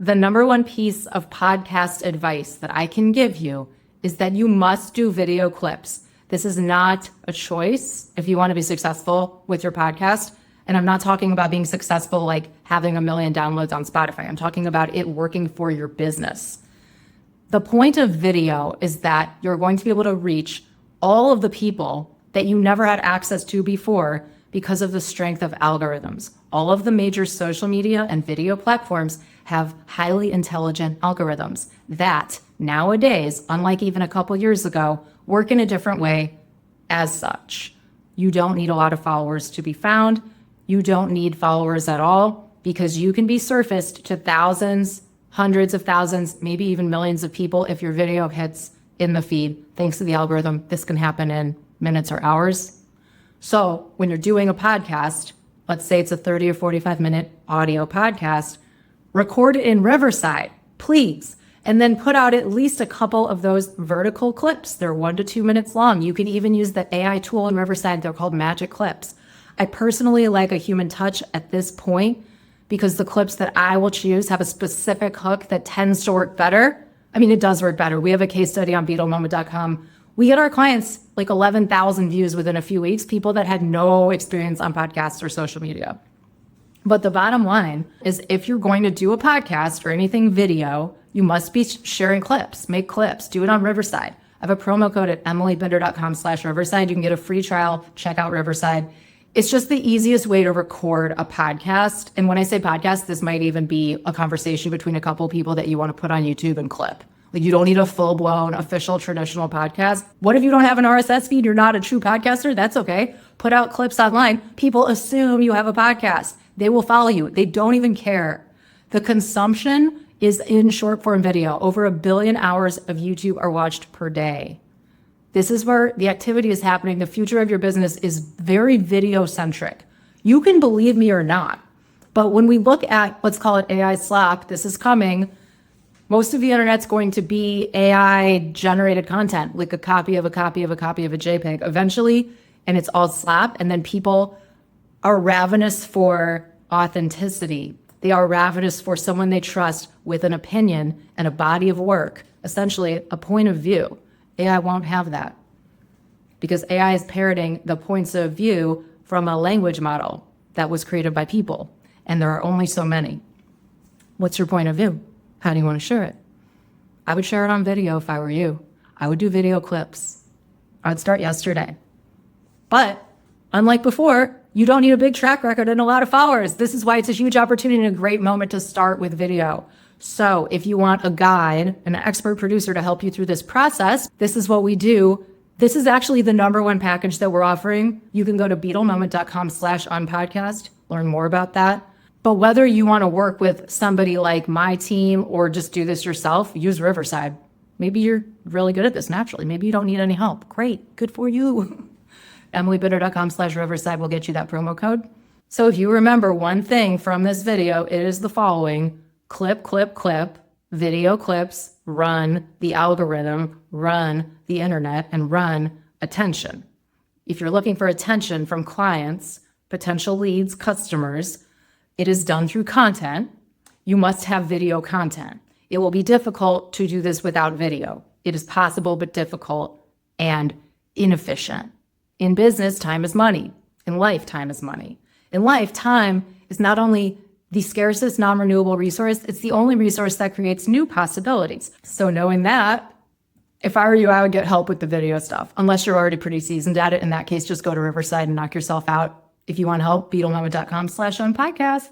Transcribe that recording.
The number one piece of podcast advice that I can give you is that you must do video clips. This is not a choice if you want to be successful with your podcast. And I'm not talking about being successful like having 1 million downloads on Spotify. I'm talking about it working for your business. The point of video is that you're going to be able to reach all of the people that you never had access to before because of the strength of algorithms. All of the major social media and video platforms have highly intelligent algorithms that nowadays, unlike even a couple years ago, work in a different way as such. You don't need a lot of followers to be found. You don't need followers at all because you can be surfaced to thousands, hundreds of thousands, maybe even millions of people if your video hits in the feed. Thanks to the algorithm, this can happen in minutes or hours. So when you're doing a podcast, let's say it's a 30 or 45 minute audio podcast, record it in Riverside, please. And then put out at least a couple of those vertical clips. They're 1 to 2 minutes long. You can even use the AI tool in Riverside. They're called magic clips. I personally like a human touch at this point because the clips that I will choose have a specific hook that tends to work better. I mean, it does work better. We have a case study on BeetleMoment.com. We get our clients like 11,000 views within a few weeks, people that had no experience on podcasts or social media. But the bottom line is if you're going to do a podcast or anything video, you must be sharing clips, make clips, do it on Riverside. I have a promo code at emilybinder.com/Riverside. You can get a free trial, check out Riverside. It's just the easiest way to record a podcast. And when I say podcast, this might even be a conversation between a couple of people that you want to put on YouTube and clip. Like you don't need a full-blown official traditional podcast. What if you don't have an RSS feed? You're not a true podcaster? That's okay. Put out clips online. People assume you have a podcast. They will follow you. They don't even care. The consumption is in short form video. Over 1 billion hours of YouTube are watched per day. This is where the activity is happening. The future of your business is very video centric. You can believe me or not, but when we look at, let's call it AI Slop, this is coming. Most of the internet's going to be AI generated content, like a copy of a copy of a copy of a JPEG eventually, and it's all Slop. And then people are ravenous for authenticity. They are ravenous for someone they trust with an opinion and a body of work, essentially a point of view. AI won't have that because AI is parroting the points of view from a language model that was created by people. And there are only so many. What's your point of view? How do you want to share it? I would share it on video if I were you. I would do video clips. I would start yesterday. But unlike before, you don't need a big track record and a lot of followers. This is why it's a huge opportunity and a great moment to start with video. So if you want a guide, an expert producer to help you through this process, this is what we do. This is actually the number one package that we're offering. You can go to BeetleMoment.com/UnPodcast, learn more about that. But whether you want to work with somebody like my team or just do this yourself, use Riverside. Maybe you're really good at this naturally. Maybe you don't need any help. Great, good for you. EmilyBinder.com/Riverside will get you that promo code. So if you remember one thing from this video, it is the following: clip, clip, clip, video clips, run the algorithm, run the internet, and run attention. If you're looking for attention from clients, potential leads, customers, it is done through content. You must have video content. It will be difficult to do this without video. It is possible, but difficult and inefficient. In business, time is money. In life, time is money. In life, time is not only the scarcest non-renewable resource, it's the only resource that creates new possibilities. So knowing that, if I were you, I would get help with the video stuff, unless you're already pretty seasoned at it. In that case, just go to Riverside and knock yourself out. If you want help, BeetleMoment.com/UnPodcast.